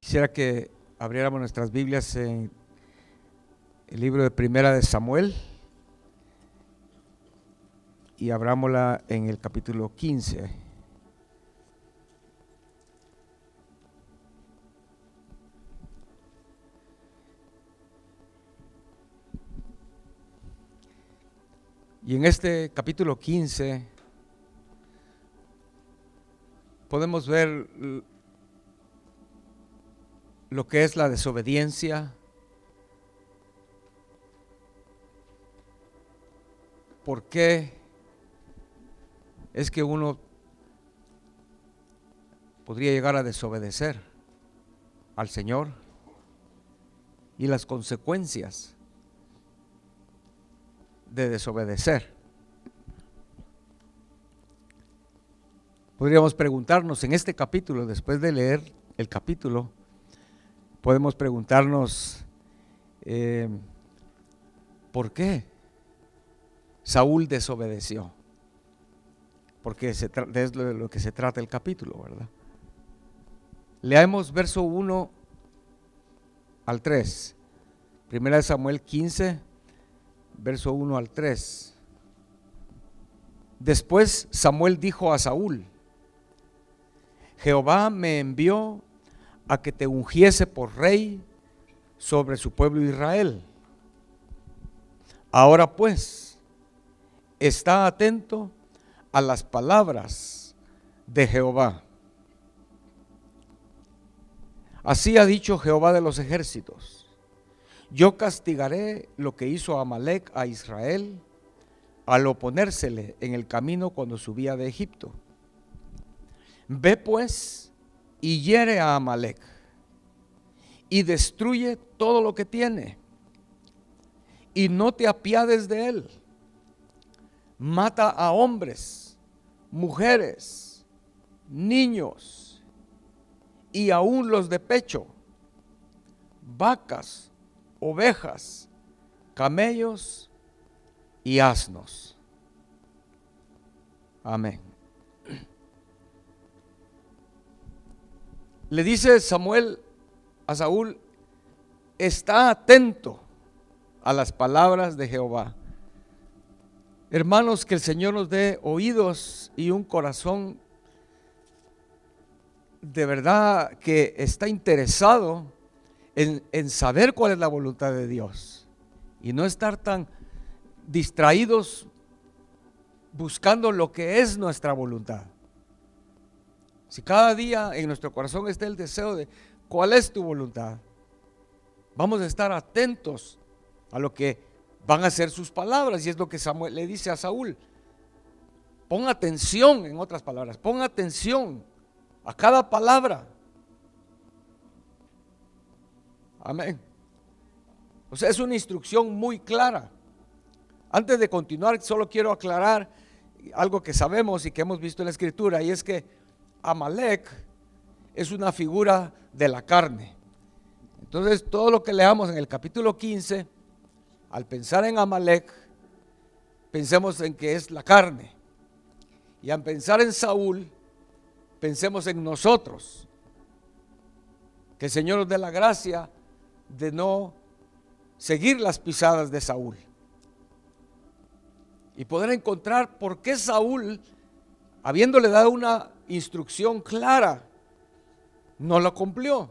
Quisiera que abriéramos nuestras Biblias en el libro de Primera de Samuel y abrámosla en el capítulo 15. Y en este capítulo 15 podemos ver lo que es la desobediencia, por qué es que uno podría llegar a desobedecer al Señor y las consecuencias de desobedecer. Podríamos preguntarnos en este capítulo, después de leer el capítulo, podemos preguntarnos ¿por qué Saúl desobedeció? Porque es de lo que se trata el capítulo, ¿verdad? Leamos verso 1 al 3. Primera de Samuel 15, verso 1 al 3. Después Samuel dijo a Saúl: Jehová me envió a que te ungiese por rey sobre su pueblo Israel. Ahora pues, está atento a las palabras de Jehová. Así ha dicho Jehová de los ejércitos: yo castigaré lo que hizo Amalec a Israel al oponérsele en el camino cuando subía de Egipto. Ve pues y hiere a Amalec y destruye todo lo que tiene, y no te apiades de él. Mata a hombres, mujeres, niños y aún los de pecho, vacas, ovejas, camellos y asnos. Amén. Le dice Samuel a Saúl: está atento a las palabras de Jehová. Hermanos, que el Señor nos dé oídos y un corazón de verdad que está interesado en saber cuál es la voluntad de Dios y no estar tan distraídos buscando lo que es nuestra voluntad. Si cada día en nuestro corazón está el deseo de cuál es tu voluntad, vamos a estar atentos a lo que van a ser sus palabras. Y es lo que Samuel le dice a Saúl: pon atención, en otras palabras, pon atención a cada palabra. Amén. O sea, es una instrucción muy clara. Antes de continuar, solo quiero aclarar algo que sabemos y que hemos visto en la Escritura, y es que Amalec es una figura de la carne. Entonces, todo lo que leamos en el capítulo 15, al pensar en Amalec, pensemos en que es la carne. Y al pensar en Saúl, pensemos en nosotros. Que el Señor nos dé la gracia de no seguir las pisadas de Saúl. Y poder encontrar por qué Saúl, habiéndole dado una instrucción clara, no lo cumplió.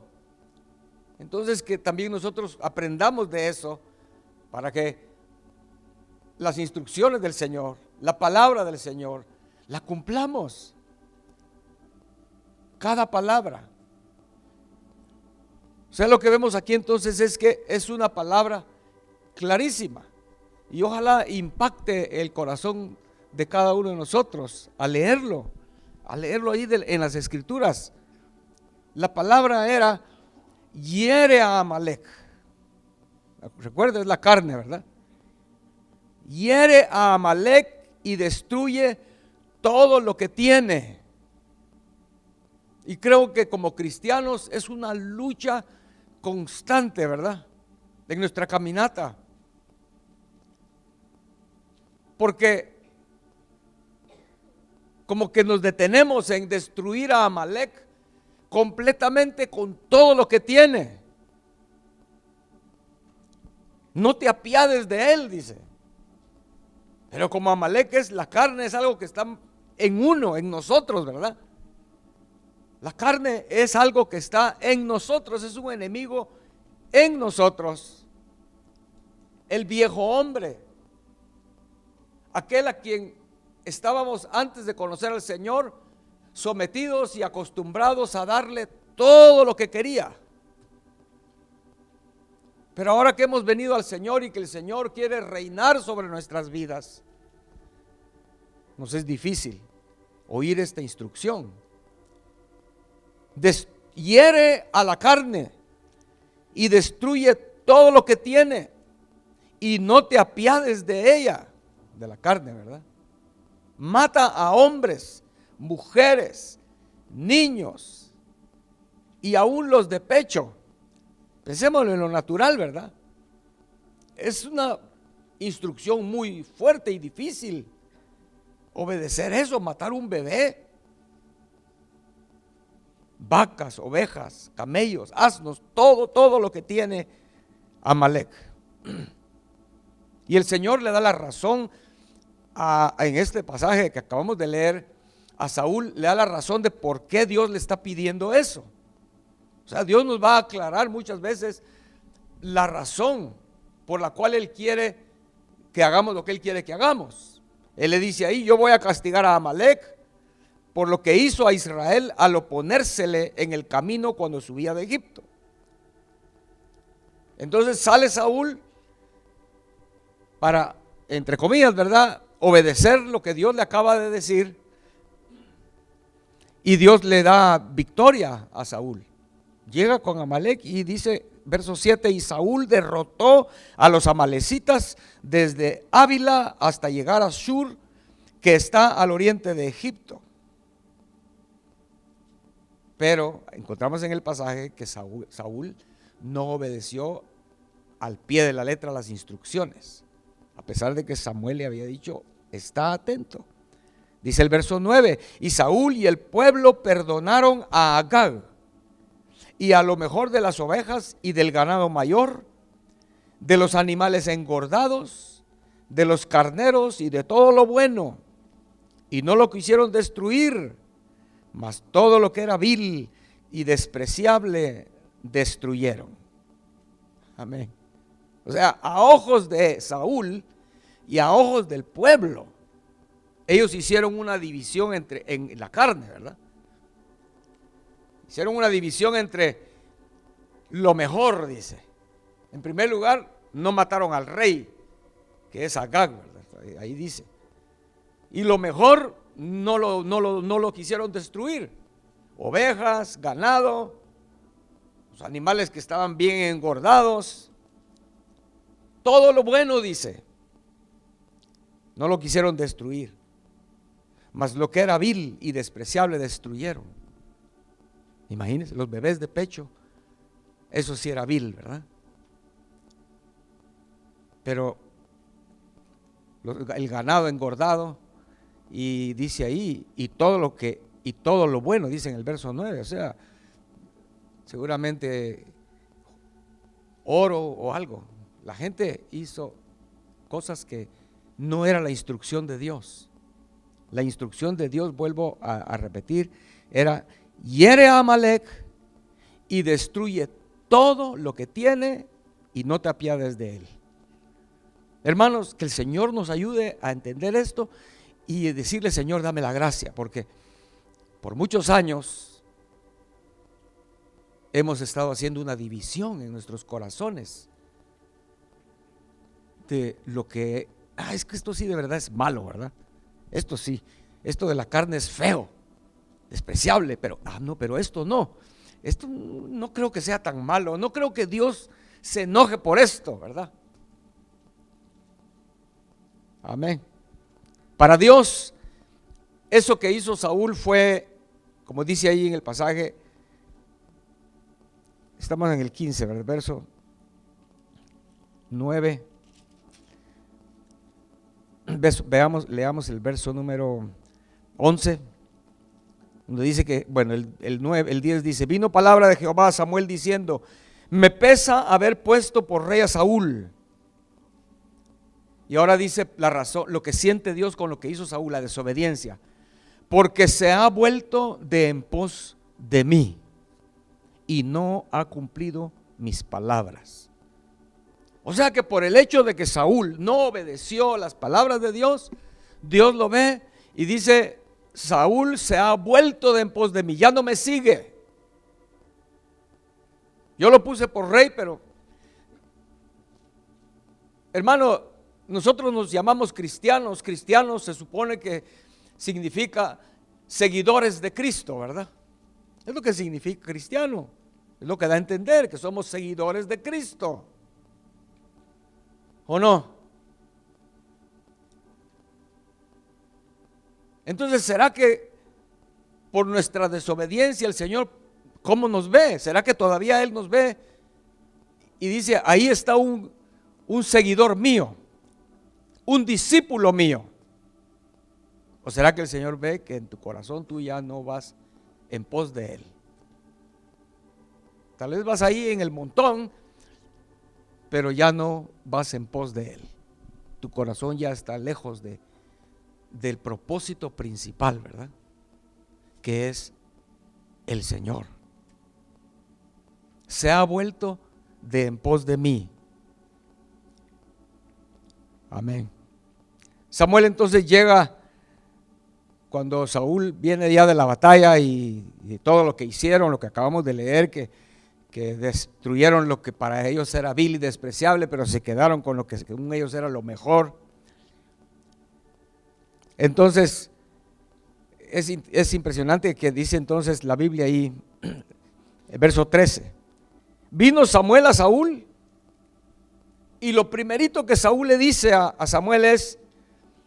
Entonces, que también nosotros aprendamos de eso, para que las instrucciones del Señor, la palabra del Señor, la cumplamos. Cada palabra. O sea, lo que vemos aquí entonces es que es una palabra clarísima, y ojalá impacte el corazón de cada uno de nosotros al leerlo ahí en las Escrituras. La palabra era: hiere a Amalec. Recuerda, es la carne, ¿verdad? Hiere a Amalec y destruye todo lo que tiene. Y creo que como cristianos es una lucha constante, ¿verdad?, en nuestra caminata. Porque como que nos detenemos en destruir a Amalec, completamente con todo lo que tiene. No te apiades de él, dice. Pero como Amalek es, la carne es algo que está en uno, en nosotros, ¿verdad? La carne es algo que está en nosotros, es un enemigo en nosotros. El viejo hombre, aquel a quien estábamos antes de conocer al Señor, sometidos y acostumbrados a darle todo lo que quería. Pero ahora que hemos venido al Señor y que el Señor quiere reinar sobre nuestras vidas, nos es difícil oír esta instrucción. Hiere a la carne y destruye todo lo que tiene, y no te apiades de ella, de la carne, ¿verdad? Mata a hombres, mujeres, niños y aún los de pecho. Pensémoslo en lo natural, ¿verdad? Es una instrucción muy fuerte y difícil obedecer eso, matar un bebé. Vacas, ovejas, camellos, asnos, todo lo que tiene Amalek. Y el Señor le da la razón en este pasaje que acabamos de leer. A Saúl le da la razón de por qué Dios le está pidiendo eso. O sea, Dios nos va a aclarar muchas veces la razón por la cual Él quiere que hagamos lo que Él quiere que hagamos. Él le dice ahí: yo voy a castigar a Amalek por lo que hizo a Israel al oponérsele en el camino cuando subía de Egipto. Entonces sale Saúl para, entre comillas, ¿verdad?, obedecer lo que Dios le acaba de decir, y Dios le da victoria a Saúl. Llega con Amalek y dice, verso 7, y Saúl derrotó a los amalecitas desde Ávila hasta llegar a Shur, que está al oriente de Egipto. Pero encontramos en el pasaje que Saúl no obedeció al pie de la letra las instrucciones, a pesar de que Samuel le había dicho: está atento. Dice el verso 9, y Saúl y el pueblo perdonaron a Agag y a lo mejor de las ovejas y del ganado mayor, de los animales engordados, de los carneros y de todo lo bueno, y no lo quisieron destruir, mas todo lo que era vil y despreciable destruyeron. Amén. O sea, a ojos de Saúl y a ojos del pueblo, ellos hicieron una división en la carne, ¿verdad? Hicieron una división entre lo mejor, dice. En primer lugar, no mataron al rey, que es Agag, ¿verdad? Ahí dice. Y lo mejor no lo quisieron destruir. Ovejas, ganado, los animales que estaban bien engordados, todo lo bueno, dice, no lo quisieron destruir, mas lo que era vil y despreciable destruyeron. Imagínense, los bebés de pecho, eso sí era vil, ¿verdad? Pero el ganado engordado, y dice ahí, y todo lo bueno, dice en el verso 9, o sea, seguramente oro o algo. La gente hizo cosas que no era la instrucción de Dios. La instrucción de Dios, vuelvo a repetir, era: hiere a Amalek y destruye todo lo que tiene y no te apiades de él. Hermanos, que el Señor nos ayude a entender esto y decirle: Señor, dame la gracia, porque por muchos años hemos estado haciendo una división en nuestros corazones de lo que, es que esto sí de verdad es malo, ¿verdad? Esto sí, esto de la carne es feo, despreciable, pero no, pero esto no creo que sea tan malo, no creo que Dios se enoje por esto, ¿verdad? Amén. Para Dios, eso que hizo Saúl fue, como dice ahí en el pasaje, estamos en el 15, ¿verdad? Verso 9. Leamos el verso número 11. donde dice que, bueno, el 10 dice, vino palabra de Jehová a Samuel diciendo, me pesa haber puesto por rey a Saúl. Y ahora dice la razón, lo que siente Dios con lo que hizo Saúl, la desobediencia, porque se ha vuelto de en pos de mí y no ha cumplido mis palabras. O sea que por el hecho de que Saúl no obedeció las palabras de Dios, Dios lo ve y dice, Saúl se ha vuelto de en pos de mí, ya no me sigue. Yo lo puse por rey, pero hermano, nosotros nos llamamos cristianos. Cristianos se supone que significa seguidores de Cristo, ¿verdad? Es lo que significa cristiano. Es lo que da a entender que somos seguidores de Cristo. ¿O no? Entonces, ¿será que por nuestra desobediencia el Señor, cómo nos ve? ¿Será que todavía Él nos ve y dice, ahí está un seguidor mío, un discípulo mío? ¿O será que el Señor ve que en tu corazón tú ya no vas en pos de Él? Tal vez vas ahí en el montón, pero ya no vas en pos de Él. Tu corazón ya está lejos del propósito principal, ¿verdad? Que es el Señor. Se ha vuelto de en pos de mí. Amén. Samuel entonces llega cuando Saúl viene ya de la batalla y todo lo que hicieron, lo que acabamos de leer, que destruyeron lo que para ellos era vil y despreciable, pero se quedaron con lo que según ellos era lo mejor. Entonces, es impresionante que dice entonces la Biblia ahí, el verso 13, vino Samuel a Saúl y lo primerito que Saúl le dice a Samuel es,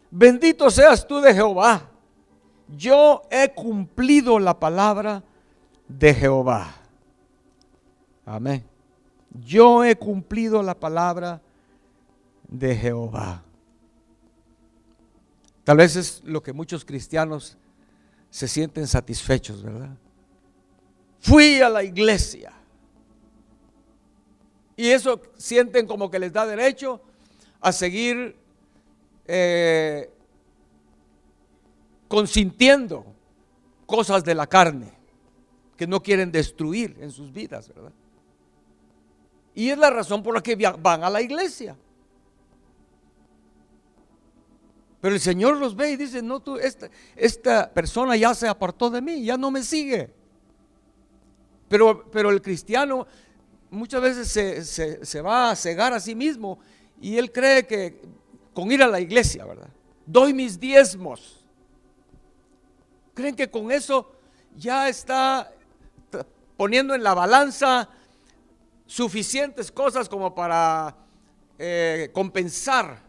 bendito seas tú de Jehová, yo he cumplido la palabra de Jehová. Amén. Yo he cumplido la palabra de Jehová. Tal vez es lo que muchos cristianos se sienten satisfechos, ¿verdad? Fui a la iglesia. Y eso sienten como que les da derecho a seguir consintiendo cosas de la carne que no quieren destruir en sus vidas, ¿verdad? Y es la razón por la que van a la iglesia. Pero el Señor los ve y dice, no, esta persona ya se apartó de mí, ya no me sigue. Pero el cristiano muchas veces se va a cegar a sí mismo y él cree que con ir a la iglesia, ¿verdad? Doy mis diezmos. Creen que con eso ya está poniendo en la balanza suficientes cosas como para compensar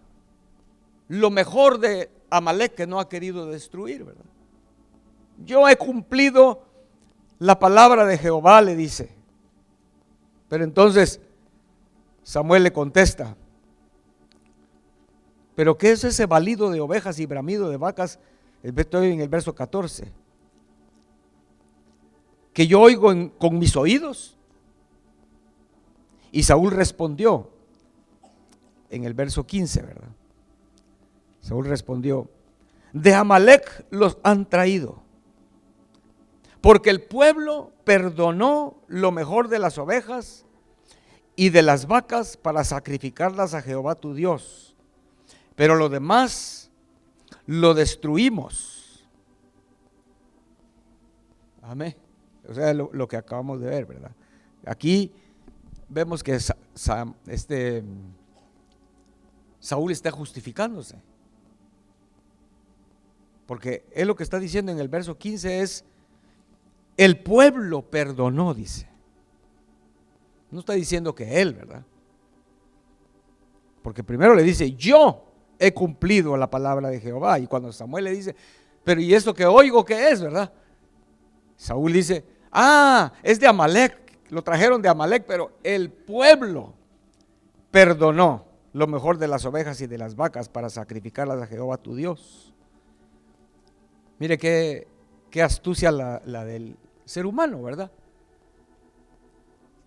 lo mejor de Amalek que no ha querido destruir, ¿verdad? Yo he cumplido la palabra de Jehová, le dice. Pero entonces Samuel le contesta, ¿pero qué es ese balido de ovejas y bramido de vacas? Estoy en el verso 14. Que yo oigo con mis oídos. Y Saúl respondió en el verso 15, ¿verdad? Saúl respondió, de Amalek los han traído, porque el pueblo perdonó lo mejor de las ovejas y de las vacas para sacrificarlas a Jehová tu Dios, pero lo demás lo destruimos. Amén. O sea, lo que acabamos de ver, ¿verdad? Aquí vemos que Saúl está justificándose. Porque él lo que está diciendo en el verso 15 es, el pueblo perdonó, dice. No está diciendo que él, ¿verdad? Porque primero le dice, yo he cumplido la palabra de Jehová. Y cuando Samuel le dice, pero ¿y esto que oigo qué es, verdad? Saúl dice, es de Amalek, lo trajeron de Amalek, pero el pueblo perdonó lo mejor de las ovejas y de las vacas para sacrificarlas a Jehová tu Dios. Mire qué qué astucia la del ser humano, ¿verdad?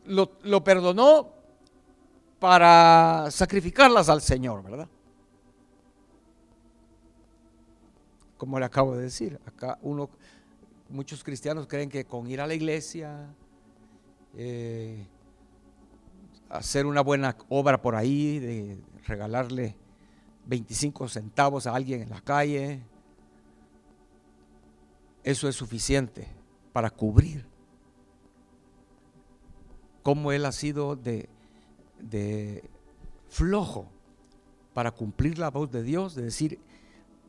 Lo perdonó para sacrificarlas al Señor, ¿verdad? Como le acabo de decir, acá muchos cristianos creen que con ir a la iglesia, hacer una buena obra por ahí, de regalarle 25 centavos a alguien en la calle, eso es suficiente para cubrir cómo él ha sido de flojo para cumplir la voz de Dios, de decir,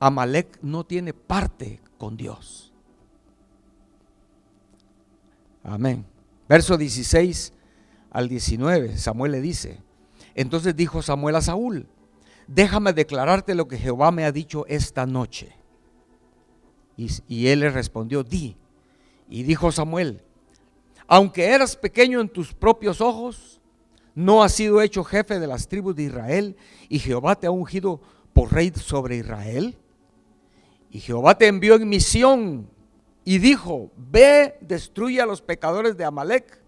Amalek no tiene parte con Dios. Amén. Verso 16 al 19, Samuel le dice: entonces dijo Samuel a Saúl: déjame declararte lo que Jehová me ha dicho esta noche. Y él le respondió: di. Y dijo Samuel: aunque eras pequeño en tus propios ojos, no has sido hecho jefe de las tribus de Israel, y Jehová te ha ungido por rey sobre Israel. Y Jehová te envió en misión y dijo: ve, destruye a los pecadores de Amalek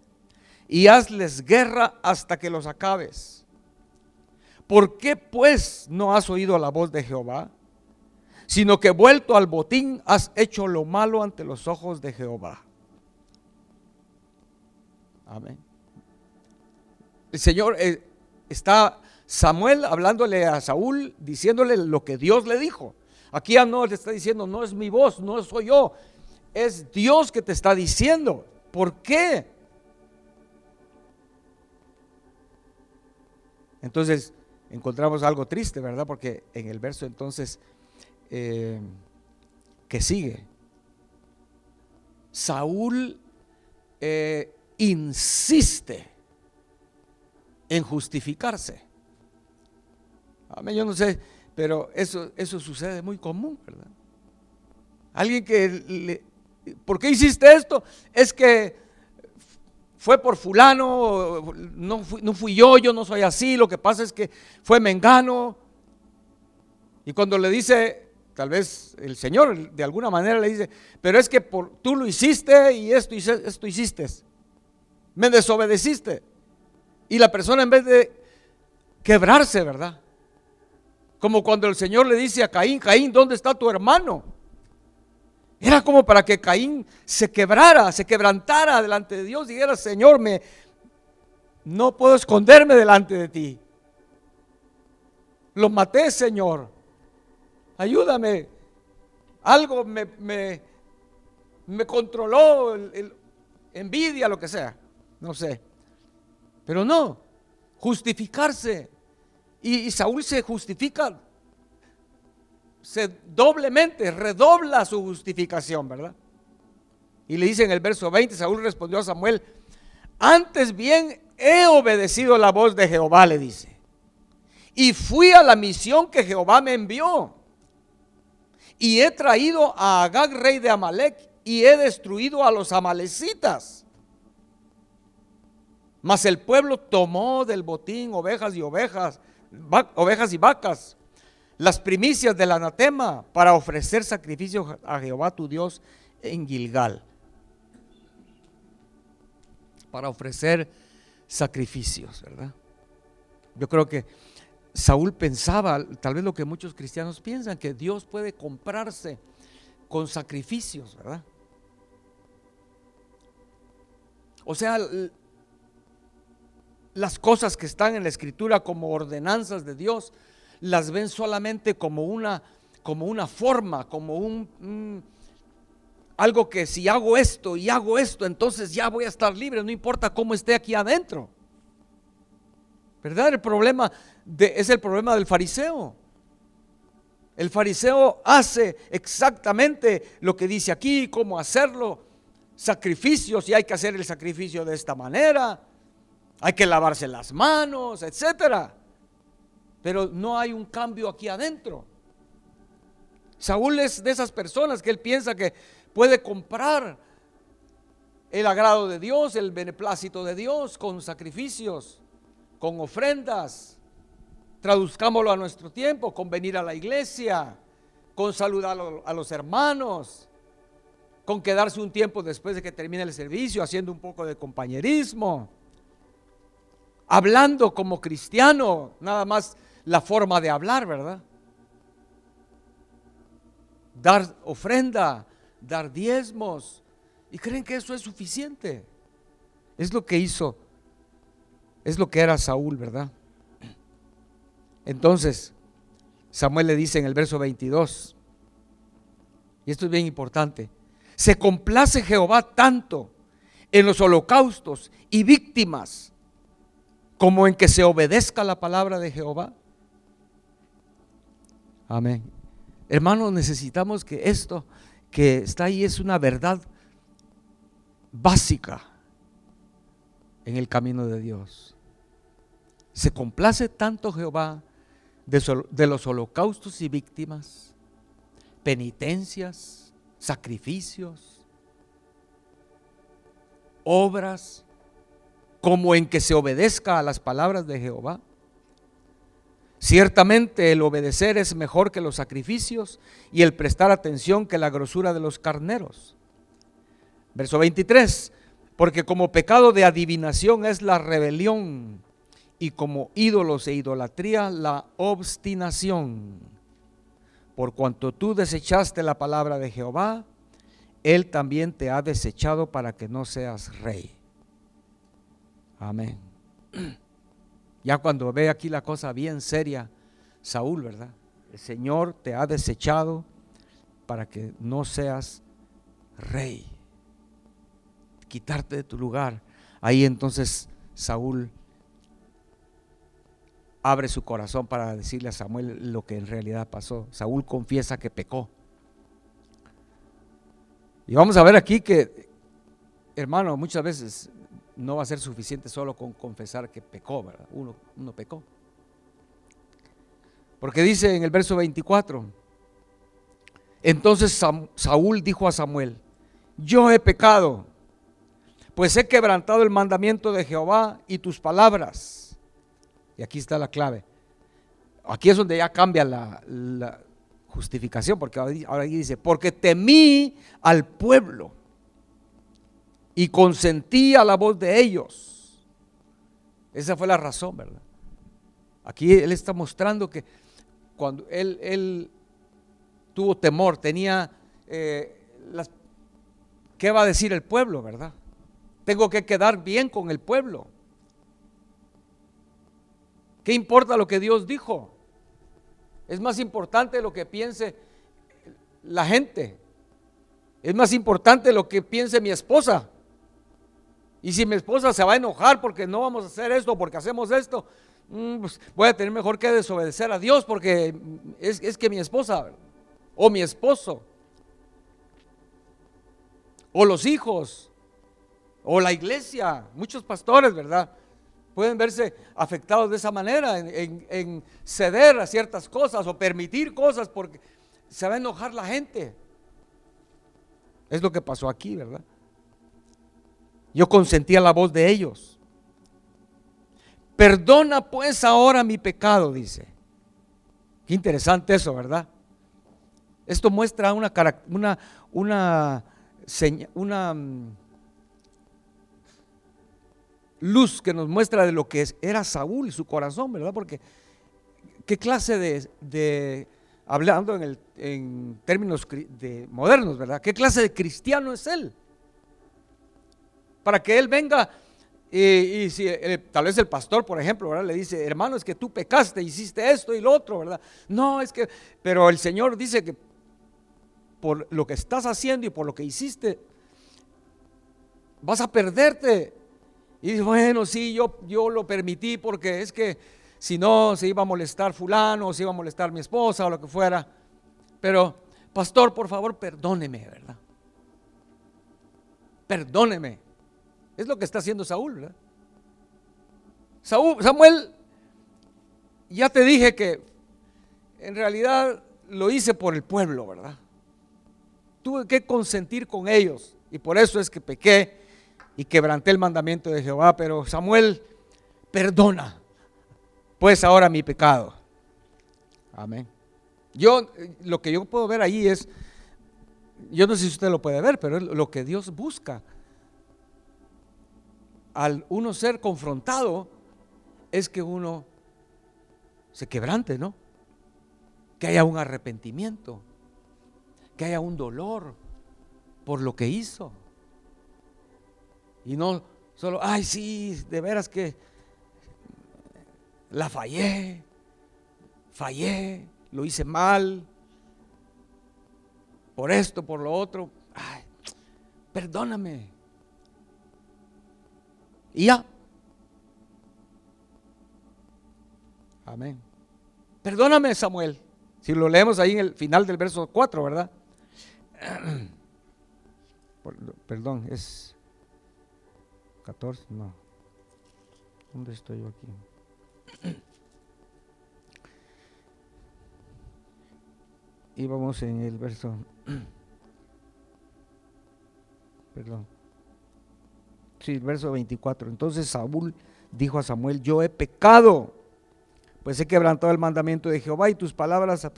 y hazles guerra hasta que los acabes. ¿Por qué pues no has oído la voz de Jehová? Sino que vuelto al botín has hecho lo malo ante los ojos de Jehová. Amén. El Señor está Samuel hablándole a Saúl, diciéndole lo que Dios le dijo. Aquí ya no le está diciendo: no es mi voz, no soy yo, es Dios que te está diciendo. ¿Por qué? Entonces encontramos algo triste, ¿verdad? Porque en el verso entonces que sigue, Saúl insiste en justificarse. Amén. Yo no sé, pero eso sucede muy común, ¿verdad? Alguien que ¿por qué hiciste esto? Es que fue por fulano, no fui yo no soy así, lo que pasa es que fue mengano. Y cuando le dice, tal vez el Señor de alguna manera le dice: pero es que tú lo hiciste y esto hiciste, me desobedeciste. Y la persona, en vez de quebrarse, ¿verdad? Como cuando el Señor le dice a Caín: Caín, ¿dónde está tu hermano? Era como para que Caín se quebrantara delante de Dios y dijera: Señor, no puedo esconderme delante de ti. Lo maté, Señor. Ayúdame. Algo me controló, envidia, lo que sea. No sé. Pero no, justificarse. Y Saúl se justifica, redobla su justificación, ¿verdad? Y le dice en el verso 20, Saúl respondió a Samuel: antes bien he obedecido la voz de Jehová, le dice, y fui a la misión que Jehová me envió, y he traído a Agag, rey de Amalek, y he destruido a los amalecitas. Mas el pueblo tomó del botín ovejas y vacas, las primicias del anatema, para ofrecer sacrificios a Jehová tu Dios en Gilgal. Para ofrecer sacrificios, ¿verdad? Yo creo que Saúl pensaba, tal vez lo que muchos cristianos piensan, que Dios puede comprarse con sacrificios, ¿verdad? O sea, las cosas que están en la Escritura como ordenanzas de Dios, las ven solamente como una forma, como algo que si hago esto y hago esto, entonces ya voy a estar libre, no importa cómo esté aquí adentro, ¿verdad? El problema es el problema del fariseo. El fariseo hace exactamente lo que dice aquí, cómo hacerlo, sacrificios, y hay que hacer el sacrificio de esta manera, hay que lavarse las manos, etcétera. Pero no hay un cambio aquí adentro. Saúl es de esas personas que él piensa que puede comprar el agrado de Dios, el beneplácito de Dios con sacrificios, con ofrendas. Traduzcámoslo a nuestro tiempo: con venir a la iglesia, con saludar a los hermanos. con quedarse un tiempo después de que termine el servicio, haciendo un poco de compañerismo, hablando como cristiano, nada más la forma de hablar, ¿verdad? Dar ofrenda, dar diezmos, y creen que eso es suficiente. Es lo que hizo, es lo que era Saúl, ¿verdad? Entonces, Samuel le dice en el verso 22, y esto es bien importante: se complace Jehová tanto en los holocaustos y víctimas como en que se obedezca la palabra de Jehová. Amén. Hermanos, necesitamos que esto que está ahí es una verdad básica en el camino de Dios. Se complace tanto Jehová de los holocaustos y víctimas, penitencias, sacrificios, obras, como en que se obedezca a las palabras de Jehová. Ciertamente el obedecer es mejor que los sacrificios, y el prestar atención que la grosura de los carneros. Verso 23: porque como pecado de adivinación es la rebelión, y como ídolos e idolatría la obstinación. Por cuanto tú desechaste la palabra de Jehová, Él también te ha desechado para que no seas rey. Amén. Ya cuando ve aquí la cosa bien seria, Saúl, ¿verdad? El Señor te ha desechado para que no seas rey, quitarte de tu lugar. Ahí entonces Saúl abre su corazón para decirle a Samuel lo que en realidad pasó. Saúl confiesa que pecó. Y vamos a ver aquí que, hermano, muchas veces no va a ser suficiente solo con confesar que pecó, ¿verdad? Uno pecó. Porque dice en el verso 24: entonces Saúl dijo a Samuel: yo he pecado, pues he quebrantado el mandamiento de Jehová y tus palabras. Y aquí está la clave. Aquí es donde ya cambia la justificación, porque ahora dice: porque temí al pueblo y consentí a la voz de ellos. Esa fue la razón, ¿verdad? Aquí él está mostrando que cuando él tuvo temor, tenía ¿qué va a decir el pueblo, verdad? Tengo que quedar bien con el pueblo. ¿Qué importa lo que Dios dijo? Es más importante lo que piense la gente. Es más importante lo que piense mi esposa. Y si mi esposa se va a enojar porque no vamos a hacer esto, porque hacemos esto, pues voy a tener mejor que desobedecer a Dios, porque es que mi esposa o mi esposo o los hijos o la iglesia, muchos pastores, ¿verdad?, pueden verse afectados de esa manera, en ceder a ciertas cosas o permitir cosas porque se va a enojar la gente. Es lo que pasó aquí, ¿verdad? Yo consentía la voz de ellos. Perdona pues ahora mi pecado, dice. Qué interesante eso, ¿verdad? Esto muestra una luz que nos muestra de lo que era Saúl y su corazón, ¿verdad? Porque qué clase de hablando en términos modernos, ¿verdad? ¿Qué clase de cristiano es él? Para que él venga y si tal vez el pastor, por ejemplo, ¿verdad?, le dice: hermano, es que tú pecaste, hiciste esto y lo otro, ¿verdad? No, es que, pero el Señor dice que por lo que estás haciendo y por lo que hiciste, vas a perderte. Y dice: bueno, sí, yo lo permití porque es que si no se iba a molestar fulano, o se iba a molestar mi esposa o lo que fuera. Pero, pastor, por favor, perdóneme, ¿verdad? Perdóneme. Es lo que está haciendo Saúl, ¿verdad? Samuel, ya te dije que en realidad lo hice por el pueblo, ¿verdad? Tuve que consentir con ellos y por eso es que pequé y quebranté el mandamiento de Jehová. Pero Samuel, perdona pues ahora mi pecado. Amén. Lo que yo puedo ver ahí es Yo no sé si usted lo puede ver, pero es lo que Dios busca. Al uno ser confrontado, es que uno se quebrante, ¿no? Que haya un arrepentimiento, que haya un dolor por lo que hizo. Y no solo, ay, sí, de veras que la fallé, lo hice mal, por esto, por lo otro. Ay, perdóname. Y ya. Amén. Perdóname, Samuel. Si lo leemos ahí en el final del verso 4, ¿verdad? Perdón, es 14, no. ¿Dónde estoy yo aquí? Y vamos en el verso, perdón. Sí, el verso 24. Entonces Saúl dijo a Samuel: yo he pecado, pues he quebrantado el mandamiento de Jehová y tus palabras,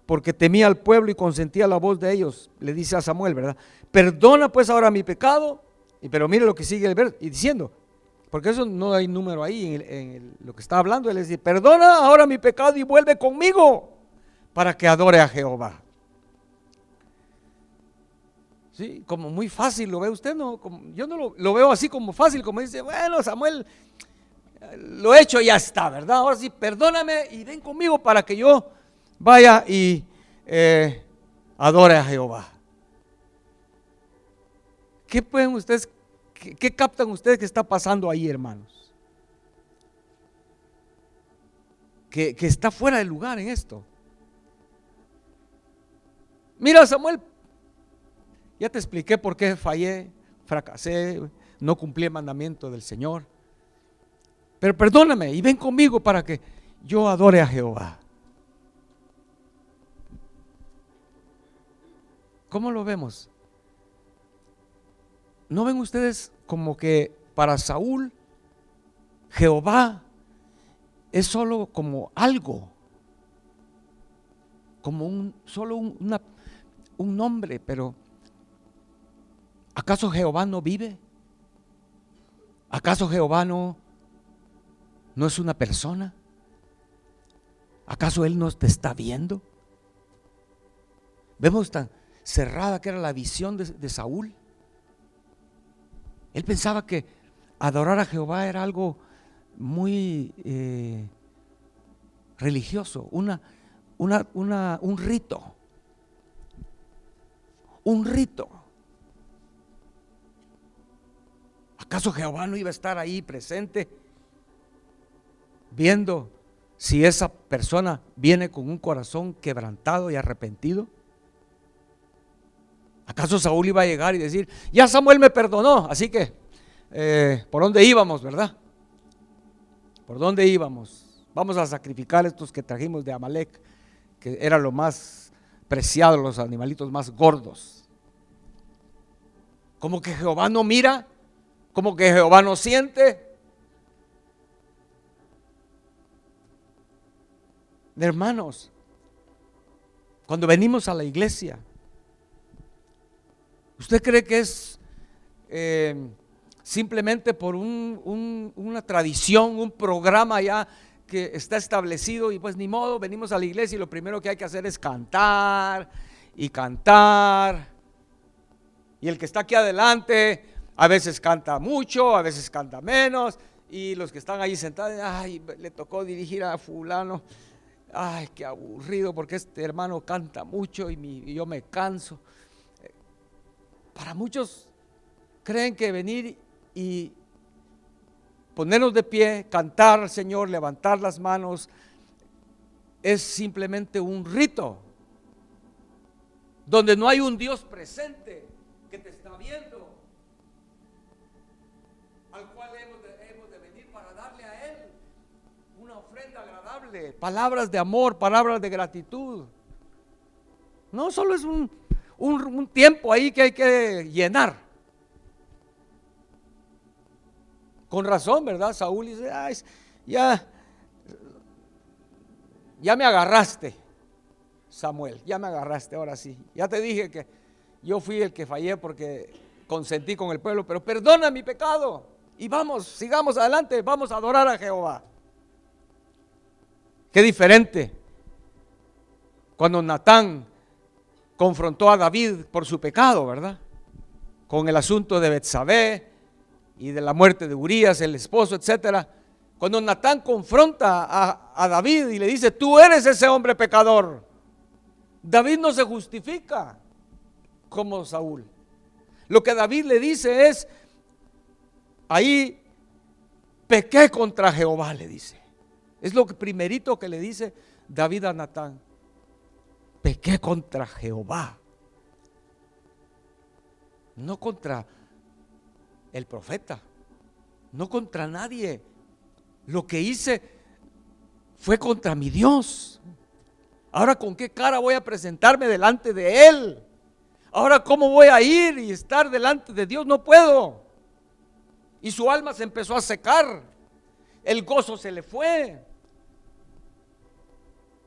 porque temía al pueblo y consentía la voz de ellos. Le dice a Samuel, ¿verdad? Perdona pues ahora mi pecado. Pero mire lo que sigue el verso, y diciendo, porque eso no hay número ahí en lo que está hablando. Él dice: perdona ahora mi pecado y vuelve conmigo para que adore a Jehová. Sí, como muy fácil, ¿lo ve usted? No, yo no lo veo así como fácil, como dice, bueno, Samuel, lo he hecho y ya está, ¿verdad? Ahora sí, perdóname y ven conmigo para que yo vaya y adore a Jehová. ¿Qué pueden ustedes, qué captan ustedes que está pasando ahí, hermanos? Que está fuera de lugar en esto. Mira, Samuel, ya te expliqué por qué fallé, fracasé, no cumplí el mandamiento del Señor. Pero perdóname y ven conmigo para que yo adore a Jehová. ¿Cómo lo vemos? ¿No ven ustedes como que para Saúl Jehová es solo como algo, como solo un nombre? Pero ¿acaso Jehová no vive? ¿Acaso Jehová no es una persona? ¿Acaso Él no te está viendo? Vemos tan cerrada que era la visión de Saúl. Él pensaba que adorar a Jehová era algo muy religioso, un rito. Un rito. ¿Acaso Jehová no iba a estar ahí presente viendo si esa persona viene con un corazón quebrantado y arrepentido? ¿Acaso Saúl iba a llegar y decir, ya Samuel me perdonó, así que por dónde íbamos, verdad? ¿Por dónde íbamos? Vamos a sacrificar estos que trajimos de Amalek, que era lo más preciado, los animalitos más gordos. Como que Jehová no mira, como que Jehová no siente. Hermanos, cuando venimos a la iglesia, ¿usted cree que es simplemente por una tradición, un programa ya que está establecido y pues ni modo, venimos a la iglesia y lo primero que hay que hacer es cantar y cantar? Y el que está aquí adelante a veces canta mucho, a veces canta menos, y los que están ahí sentados, ay, le tocó dirigir a fulano, ay, qué aburrido porque este hermano canta mucho y yo me canso. Para muchos creen que venir y ponernos de pie, cantar al Señor, levantar las manos, es simplemente un rito, donde no hay un Dios presente que te está viendo, al cual hemos de venir para darle a Él una ofrenda agradable, palabras de amor, palabras de gratitud. No solo es un tiempo ahí que hay que llenar. Con razón, ¿verdad? Saúl dice, ay, ya me agarraste. Samuel. Ya me agarraste, ahora sí. Ya te dije que yo fui el que fallé porque consentí con el pueblo, pero perdona mi pecado. Y vamos, sigamos adelante, vamos a adorar a Jehová. Qué diferente cuando Natán confrontó a David por su pecado, ¿verdad? Con el asunto de Betsabé y de la muerte de Urías, el esposo, etcétera. Cuando Natán confronta a David y le dice: tú eres ese hombre pecador. David no se justifica como Saúl. Lo que David le dice es: ahí pequé contra Jehová, le dice. Es lo primerito que le dice David a Natán. Pequé contra Jehová. No contra el profeta, no contra nadie. Lo que hice fue contra mi Dios. Ahora, ¿con qué cara voy a presentarme delante de Él? Ahora, ¿cómo voy a ir y estar delante de Dios? No puedo. Y su alma se empezó a secar. El gozo se le fue.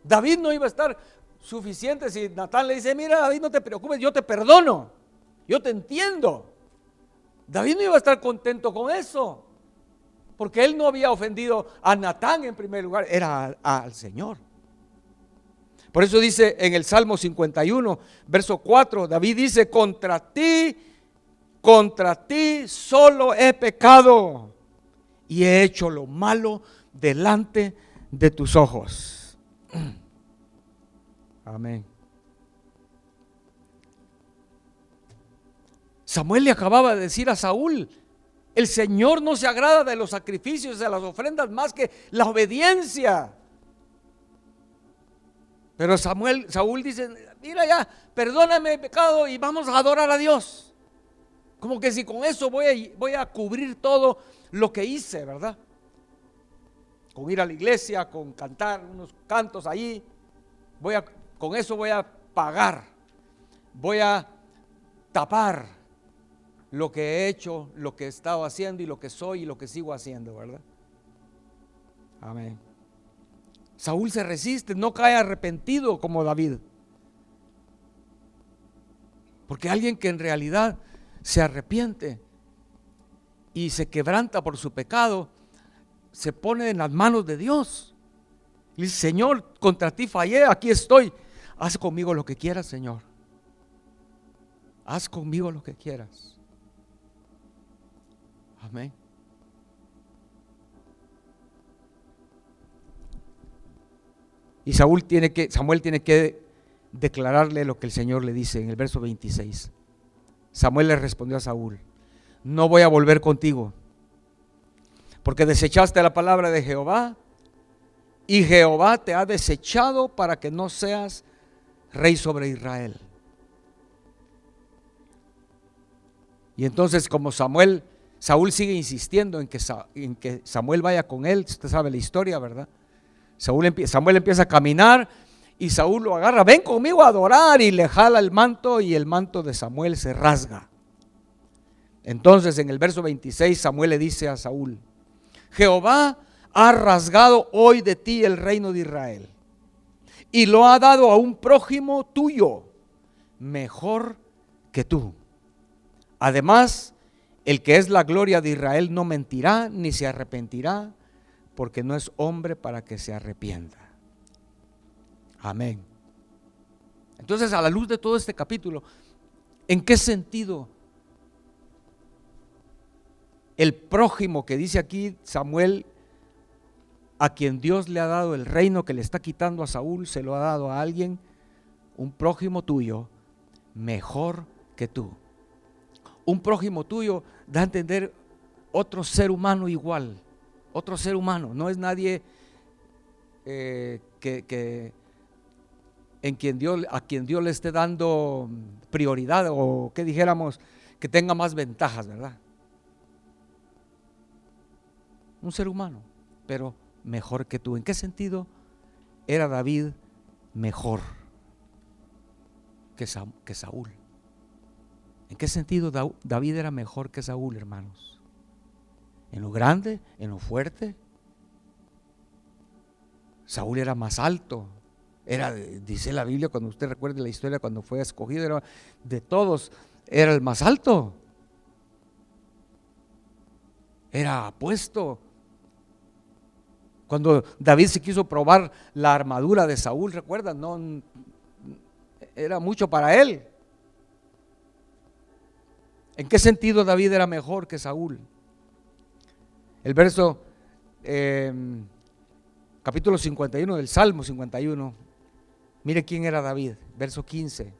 David no iba a estar suficiente si Natán le dice: mira, David, no te preocupes, yo te perdono, yo te entiendo. David no iba a estar contento con eso, porque él no había ofendido a Natán en primer lugar, era al Señor. Por eso dice en el Salmo 51, verso 4, David dice: contra ti solo he pecado y he hecho lo malo delante de tus ojos. Amén. Samuel le acababa de decir a Saúl: el Señor no se agrada de los sacrificios, de las ofrendas, más que la obediencia. Pero Saúl dice: mira, ya, perdóname el pecado y vamos a adorar a Dios. Como que si con eso voy a cubrir todo lo que hice, ¿verdad? Con ir a la iglesia, con cantar unos cantos ahí, con eso voy a pagar, voy a tapar lo que he hecho, lo que he estado haciendo y lo que soy y lo que sigo haciendo, ¿verdad? Amén. Saúl se resiste, no cae arrepentido como David. Porque alguien que en realidad se arrepiente y se quebranta por su pecado, se pone en las manos de Dios. Y dice: Señor, contra ti fallé, aquí estoy. Haz conmigo lo que quieras, Señor. Haz conmigo lo que quieras. Amén. Y Samuel tiene que declararle lo que el Señor le dice en el verso 26. Samuel le respondió a Saúl: no voy a volver contigo, porque desechaste la palabra de Jehová, y Jehová te ha desechado para que no seas rey sobre Israel. Y entonces, como Saúl sigue insistiendo en que Samuel vaya con él, usted sabe la historia, ¿verdad? Samuel empieza a caminar y Saúl lo agarra: ven conmigo a adorar, y le jala el manto y el manto de Samuel se rasga. Entonces en el verso 26 Samuel le dice a Saúl: Jehová ha rasgado hoy de ti el reino de Israel y lo ha dado a un prójimo tuyo mejor que tú. Además, el que es la gloria de Israel no mentirá ni se arrepentirá, porque no es hombre para que se arrepienta. Amén. Entonces, a la luz de todo este capítulo, ¿en qué sentido el prójimo que dice aquí Samuel, a quien Dios le ha dado el reino que le está quitando a Saúl, se lo ha dado a alguien, un prójimo tuyo, mejor que tú? Un prójimo tuyo da a entender otro ser humano igual, otro ser humano, no es nadie a quien Dios le esté dando prioridad, o que dijéramos que tenga más ventajas, ¿verdad? Un ser humano, pero mejor que tú. ¿En qué sentido era David mejor que Saúl? ¿En qué sentido David era mejor que Saúl, hermanos? ¿En lo grande? ¿En lo fuerte? Saúl era más alto, Era, dice la Biblia, cuando usted recuerde la historia, cuando fue escogido, era de todos, era el más alto. Era apuesto. Cuando David se quiso probar la armadura de Saúl, recuerdan, no era mucho para él. ¿En qué sentido David era mejor que Saúl? El verso capítulo 51 del Salmo 51. Mire quién era David, verso 15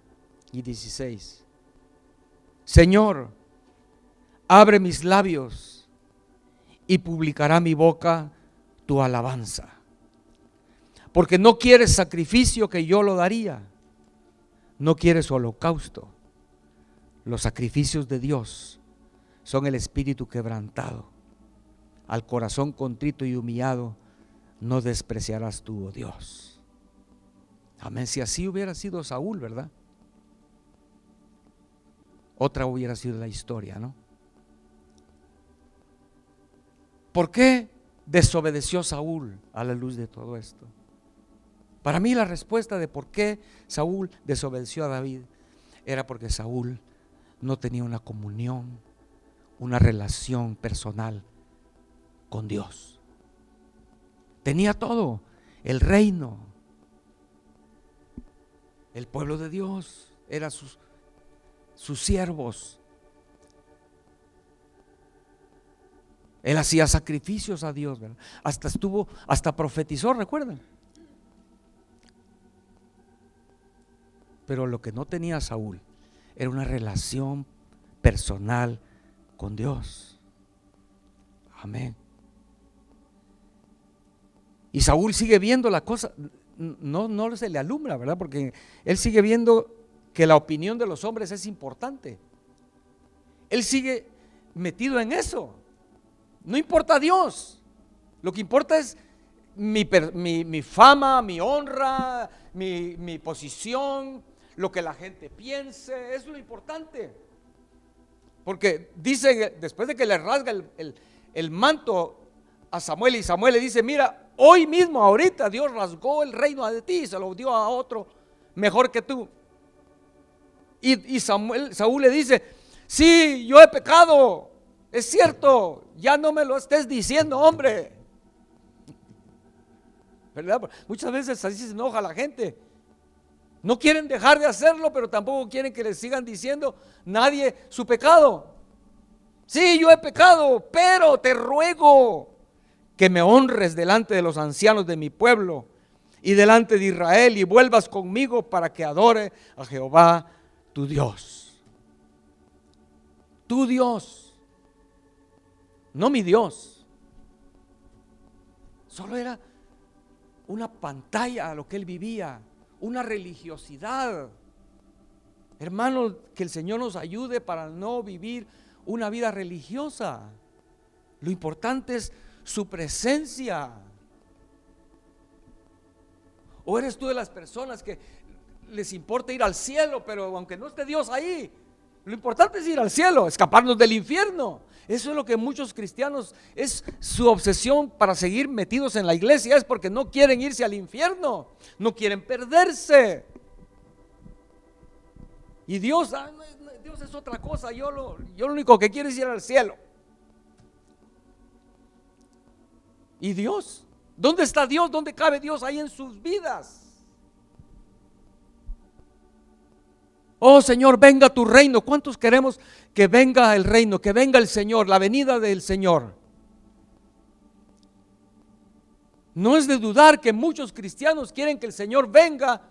y 16. Señor, abre mis labios y publicará mi boca tu alabanza. Porque no quieres sacrificio que yo lo daría, no quieres holocausto. Los sacrificios de Dios son el espíritu quebrantado. Al corazón contrito y humillado no despreciarás tú, oh Dios. Amén. Si así hubiera sido Saúl, ¿verdad? Otra hubiera sido la historia, ¿no? ¿Por qué desobedeció Saúl a la luz de todo esto? Para mí la respuesta de por qué Saúl desobedeció a David era porque Saúl no tenía una comunión, una relación personal con Dios. Tenía todo, el reino, el pueblo de Dios, eran sus siervos. Él hacía sacrificios a Dios, ¿verdad? Hasta profetizó, ¿recuerdan? Pero lo que no tenía Saúl era una relación personal con Dios. Amén. Y Saúl sigue viendo la cosa, no se le alumbra, ¿verdad? Porque él sigue viendo que la opinión de los hombres es importante. Él sigue metido en eso. No importa a Dios. Lo que importa es mi fama, mi honra, mi posición, lo que la gente piense. Eso es lo importante. Porque dice, después de que le rasga el manto a Samuel, y Samuel le dice: mira, hoy mismo, ahorita, Dios rasgó el reino de ti y se lo dio a otro mejor que tú. Y Saúl le dice: sí, yo he pecado, es cierto, ya no me lo estés diciendo, hombre. ¿Verdad? Muchas veces así se enoja la gente. No quieren dejar de hacerlo, pero tampoco quieren que les sigan diciendo nadie su pecado. Sí, yo he pecado, pero te ruego que me honres delante de los ancianos de mi pueblo y delante de Israel, y vuelvas conmigo para que adore a Jehová tu Dios. Tu Dios, no mi Dios. Solo era una pantalla a lo que él vivía, una religiosidad. Hermanos, que el Señor nos ayude para no vivir una vida religiosa. Lo importante es su presencia. ¿O eres tú de las personas que les importa ir al cielo, pero aunque no esté Dios ahí, lo importante es ir al cielo, escaparnos del infierno? Eso es lo que muchos cristianos, es su obsesión para seguir metidos en la iglesia, es porque no quieren irse al infierno, no quieren perderse. Y Dios es otra cosa. Yo lo único que quiero es ir al cielo. ¿Y Dios? ¿Dónde está Dios? ¿Dónde cabe Dios ahí en sus vidas? Oh Señor, venga tu reino. ¿Cuántos queremos que venga el reino, que venga el Señor, la venida del Señor? No es de dudar que muchos cristianos quieren que el Señor venga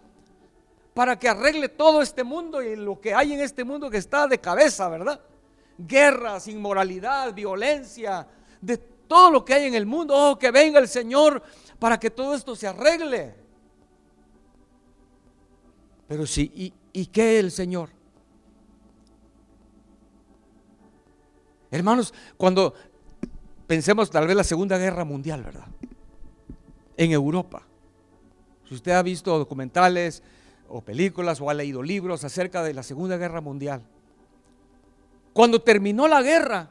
para que arregle todo este mundo y lo que hay en este mundo que está de cabeza, ¿verdad? Guerras, inmoralidad, violencia, de todo lo que hay en el mundo. Oh, que venga el Señor para que todo esto se arregle. Pero sí, ¿y qué el Señor? Hermanos, cuando pensemos tal vez la Segunda Guerra Mundial, ¿verdad? En Europa. Si usted ha visto documentales o películas o ha leído libros acerca de la Segunda Guerra Mundial, cuando terminó la guerra,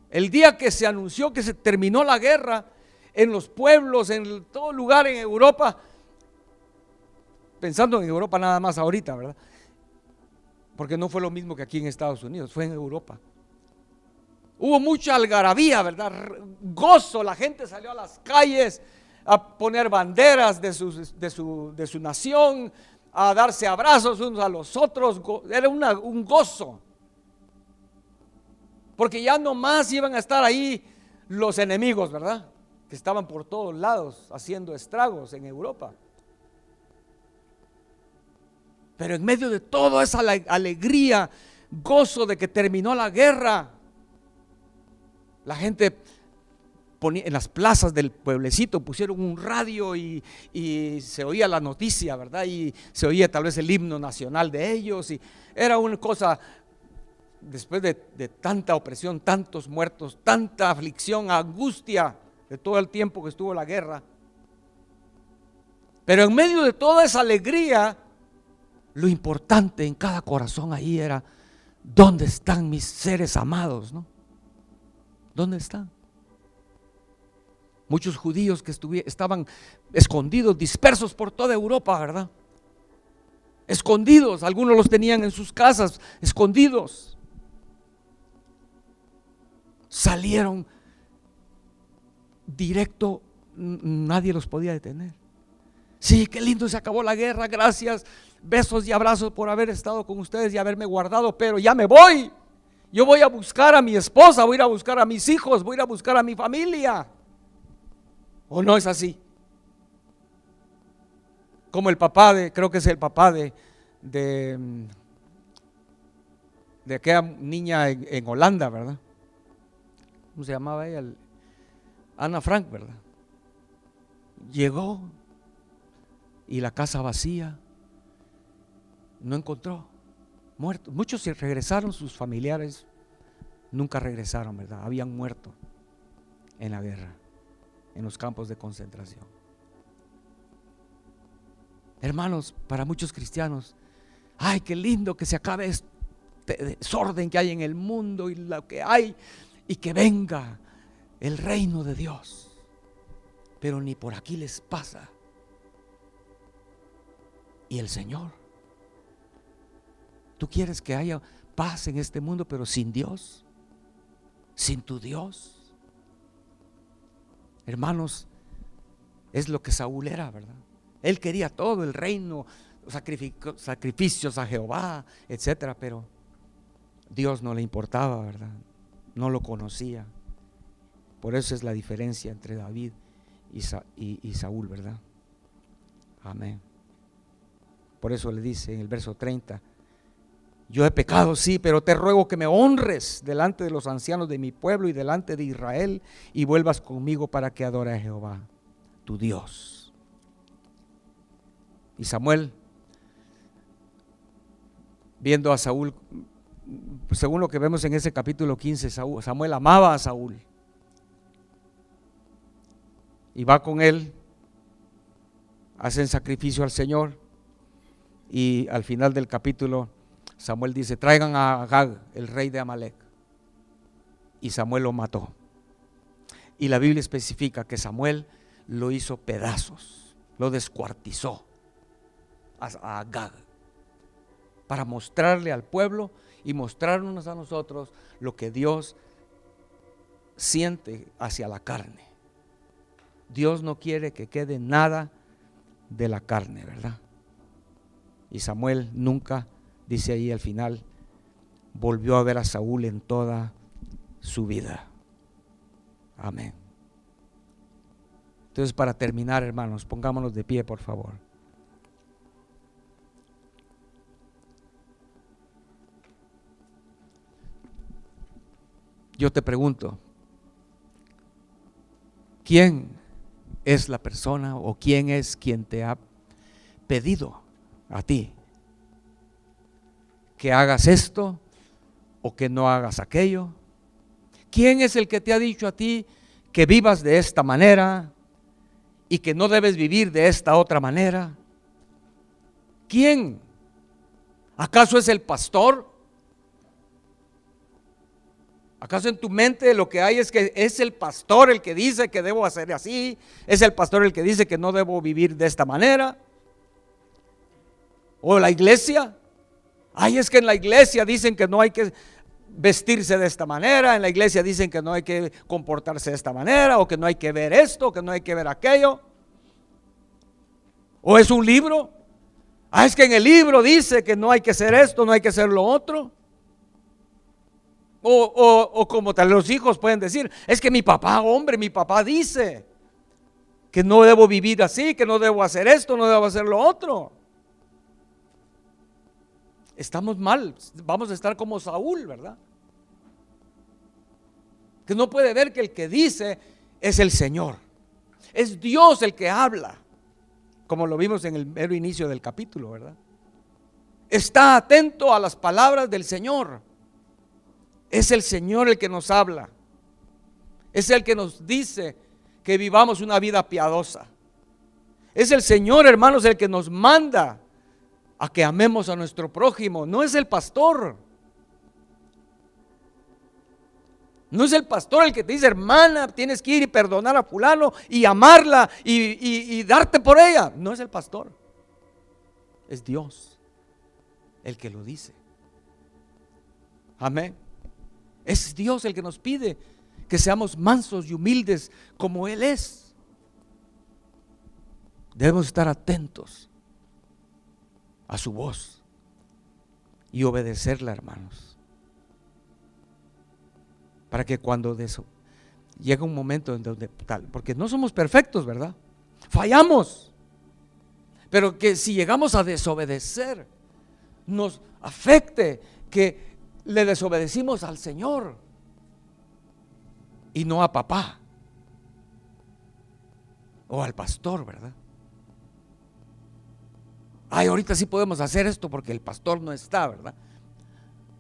el día que se anunció que se terminó la guerra, en los pueblos, en todo lugar en Europa, pensando en Europa nada más ahorita, ¿verdad? Porque no fue lo mismo que aquí en Estados Unidos, fue en Europa. Hubo mucha algarabía, ¿verdad? Gozo, la gente salió a las calles a poner banderas de su nación, a darse abrazos unos a los otros. Era un gozo. Porque ya no más iban a estar ahí los enemigos, ¿verdad? Que estaban por todos lados haciendo estragos en Europa. Pero en medio de toda esa alegría, gozo de que terminó la guerra, la gente ponía, en las plazas del pueblecito pusieron un radio y se oía la noticia, ¿verdad? Y se oía tal vez el himno nacional de ellos. Y era una cosa, después de tanta opresión, tantos muertos, tanta aflicción, angustia de todo el tiempo que estuvo la guerra. Pero en medio de toda esa alegría, lo importante en cada corazón ahí era: ¿dónde están mis seres amados? ¿No? ¿Dónde están? Muchos judíos que estaban escondidos, dispersos por toda Europa, ¿verdad? Escondidos, algunos los tenían en sus casas, escondidos. Salieron directo, nadie los podía detener. Sí, qué lindo, se acabó la guerra, gracias, besos y abrazos por haber estado con ustedes y haberme guardado, pero ya me voy. Yo voy a buscar a mi esposa, voy a ir a buscar a mis hijos, voy a ir a buscar a mi familia. ¿O no es así? Como el papá creo que es el papá de aquella niña en Holanda, ¿verdad? ¿Cómo se llamaba ella? Ana Frank, ¿verdad? Llegó y la casa vacía, no encontró, muertos. Muchos se regresaron, sus familiares nunca regresaron, ¿verdad? Habían muerto en la guerra, en los campos de concentración. Hermanos, para muchos cristianos, ay, qué lindo que se acabe este desorden que hay en el mundo y lo que hay, y que venga el reino de Dios. Pero ni por aquí les pasa. Y el Señor, tú quieres que haya paz en este mundo, pero sin Dios, sin tu Dios. Hermanos, es lo que Saúl era, ¿verdad? Él quería todo el reino, sacrificios a Jehová, etcétera, pero Dios no le importaba, ¿verdad? No lo conocía. Por eso es la diferencia entre David y Saúl, ¿verdad? Amén. Por eso le dice en el verso 30: yo he pecado, sí, pero te ruego que me honres delante de los ancianos de mi pueblo y delante de Israel, y vuelvas conmigo para que adore a Jehová, tu Dios. Y Samuel, viendo a Saúl, según lo que vemos en ese capítulo 15, Samuel amaba a Saúl y va con él, hacen sacrificio al Señor, y al final del capítulo Samuel dice: traigan a Agag, el rey de Amalek. Y Samuel lo mató. Y la Biblia especifica que Samuel lo hizo pedazos, lo descuartizó a Agag, para mostrarle al pueblo y mostrarnos a nosotros lo que Dios siente hacia la carne. Dios no quiere que quede nada de la carne, ¿verdad? Y Samuel nunca, dice ahí al final, volvió a ver a Saúl en toda su vida. Amén. Entonces, para terminar, hermanos, pongámonos de pie, por favor. Yo te pregunto, ¿quién es la persona o quién es quien te ha pedido a ti que hagas esto o que no hagas aquello? ¿Quién es el que te ha dicho a ti que vivas de esta manera y que no debes vivir de esta otra manera? ¿Quién? ¿Acaso es el pastor? ¿Acaso en tu mente lo que hay es que es el pastor el que dice que debo hacer así? ¿Es el pastor el que dice que no debo vivir de esta manera? ¿O la iglesia? Ay, es que en la iglesia dicen que no hay que vestirse de esta manera, en la iglesia dicen que no hay que comportarse de esta manera, o que no hay que ver esto, o que no hay que ver aquello. ¿O es un libro? Ah, es que en el libro dice que no hay que hacer esto, no hay que hacer lo otro. O como tal los hijos pueden decir, es que mi papá, hombre, mi papá dice que no debo vivir así, que no debo hacer esto, no debo hacer lo otro. Estamos mal, vamos a estar como Saúl, ¿verdad? Que no puede ver que el que dice es el Señor, es Dios el que habla, como lo vimos en el mero inicio del capítulo, ¿verdad? Está atento a las palabras del Señor. Es el Señor el que nos habla. Es el que nos dice que vivamos una vida piadosa. Es el Señor, hermanos, el que nos manda a que amemos a nuestro prójimo. No es el pastor. No es el pastor el que te dice, hermana, tienes que ir y perdonar a fulano y amarla y darte por ella. No es el pastor. Es Dios el que lo dice. Amén. Es Dios el que nos pide que seamos mansos y humildes como Él es. Debemos estar atentos a su voz y obedecerla, hermanos, para que cuando de eso llega un momento en donde tal, porque no somos perfectos, ¿verdad? Fallamos, pero que si llegamos a desobedecer, nos afecte que le desobedecimos al Señor y no a papá o al pastor, ¿verdad? Ay, ahorita sí podemos hacer esto porque el pastor no está, ¿verdad?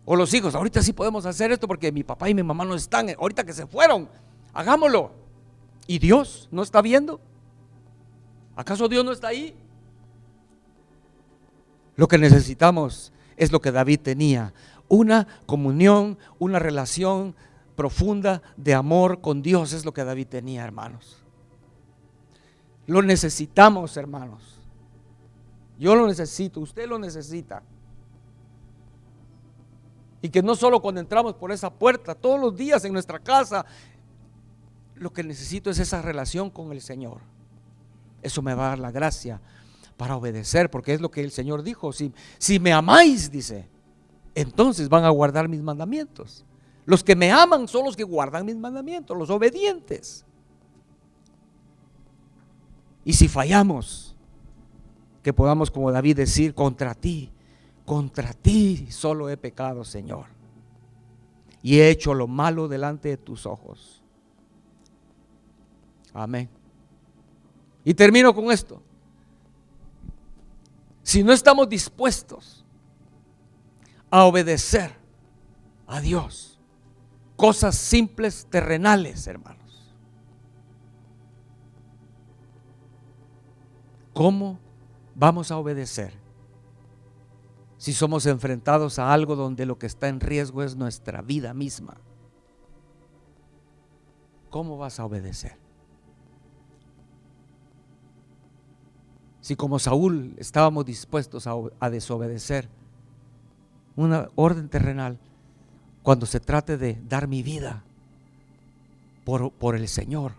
O los hijos, ahorita sí podemos hacer esto porque mi papá y mi mamá no están, ahorita que se fueron, hagámoslo. ¿Y Dios no está viendo? ¿Acaso Dios no está ahí? Lo que necesitamos es lo que David tenía: una comunión, una relación profunda de amor con Dios. Es lo que David tenía, hermanos. Lo necesitamos, hermanos. Yo lo necesito, usted lo necesita. Y que no solo cuando entramos por esa puerta, todos los días en nuestra casa, lo que necesito es esa relación con el Señor. Eso me va a dar la gracia para obedecer, porque es lo que el Señor dijo: si me amáis, dice, entonces van a guardar mis mandamientos. Los que me aman son los que guardan mis mandamientos, los obedientes. Y si fallamos, que podamos, como David, decir: contra ti solo he pecado, Señor, y he hecho lo malo delante de tus ojos. Amén. Y termino con esto: si no estamos dispuestos a obedecer a Dios, cosas simples, terrenales, hermanos, ¿cómo vamos a obedecer si somos enfrentados a algo donde lo que está en riesgo es nuestra vida misma? ¿Cómo vas a obedecer? Si como Saúl estábamos dispuestos a desobedecer una orden terrenal, cuando se trate de dar mi vida por el Señor,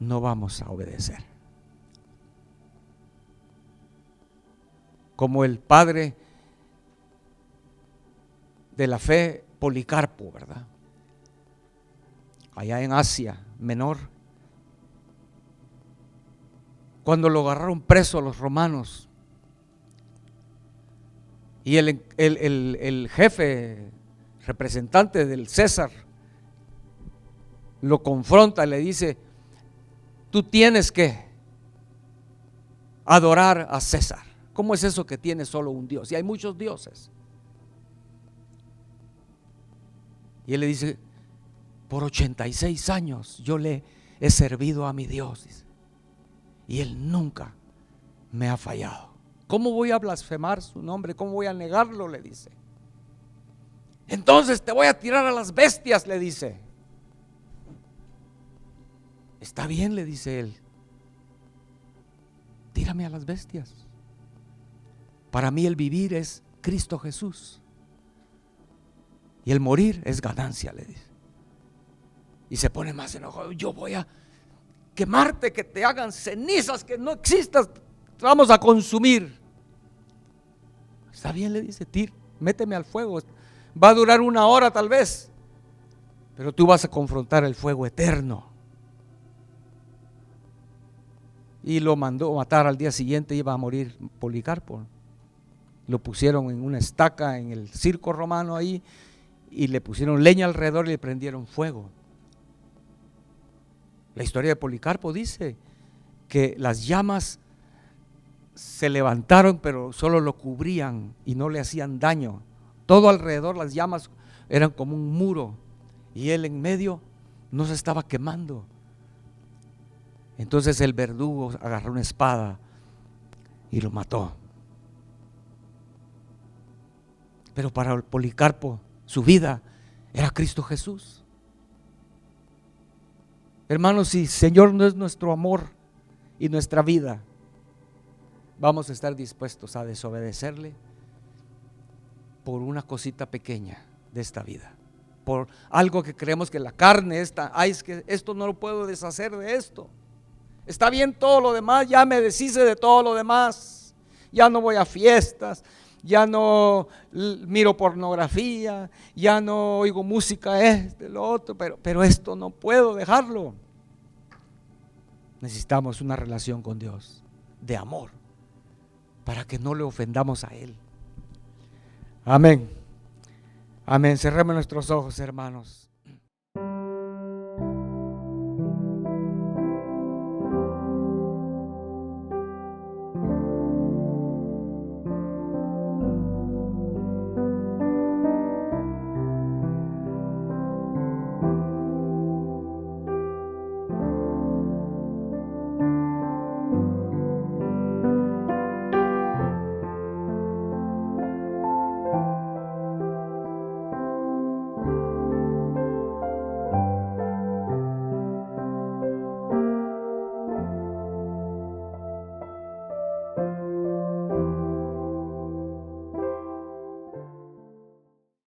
no vamos a obedecer. Como el padre de la fe, Policarpo, ¿verdad? Allá en Asia Menor, cuando lo agarraron preso a los romanos, y el jefe, representante del César, lo confronta y le dice: tú tienes que adorar a César. ¿Cómo es eso que tiene solo un Dios? Y hay muchos dioses. Y él le dice: por 86 años yo le he servido a mi Dios, dice, y Él nunca me ha fallado. ¿Cómo voy a blasfemar su nombre? ¿Cómo voy a negarlo?, le dice. Entonces te voy a tirar a las bestias, le dice. Está bien, le dice él. Tírame a las bestias. Para mí el vivir es Cristo Jesús. Y el morir es ganancia, le dice. Y se pone más enojado. Yo voy a quemarte, que te hagan cenizas, que no existas. Te vamos a consumir. Está bien, le dice, méteme al fuego. Va a durar 1 hora tal vez, pero tú vas a confrontar el fuego eterno. Y lo mandó matar al día siguiente. Iba a morir Policarpo. Lo pusieron en una estaca en el circo romano ahí, y le pusieron leña alrededor y le prendieron fuego. La historia de Policarpo dice que las llamas se levantaron, pero solo lo cubrían y no le hacían daño. Todo alrededor las llamas eran como un muro, y él en medio no se estaba quemando. Entonces el verdugo agarró una espada y lo mató. Pero para Policarpo su vida era Cristo Jesús. Hermanos, si Señor no es nuestro amor y nuestra vida, vamos a estar dispuestos a desobedecerle por una cosita pequeña de esta vida, por algo que creemos que la carne está, ay, es que esto no lo puedo deshacer de esto. Está bien todo lo demás, ya me deshice de todo lo demás, ya no voy a fiestas, ya no miro pornografía, ya no oigo música, lo otro, pero esto no puedo dejarlo. Necesitamos una relación con Dios de amor para que no le ofendamos a Él. Amén. Amén. Cerremos nuestros ojos, hermanos.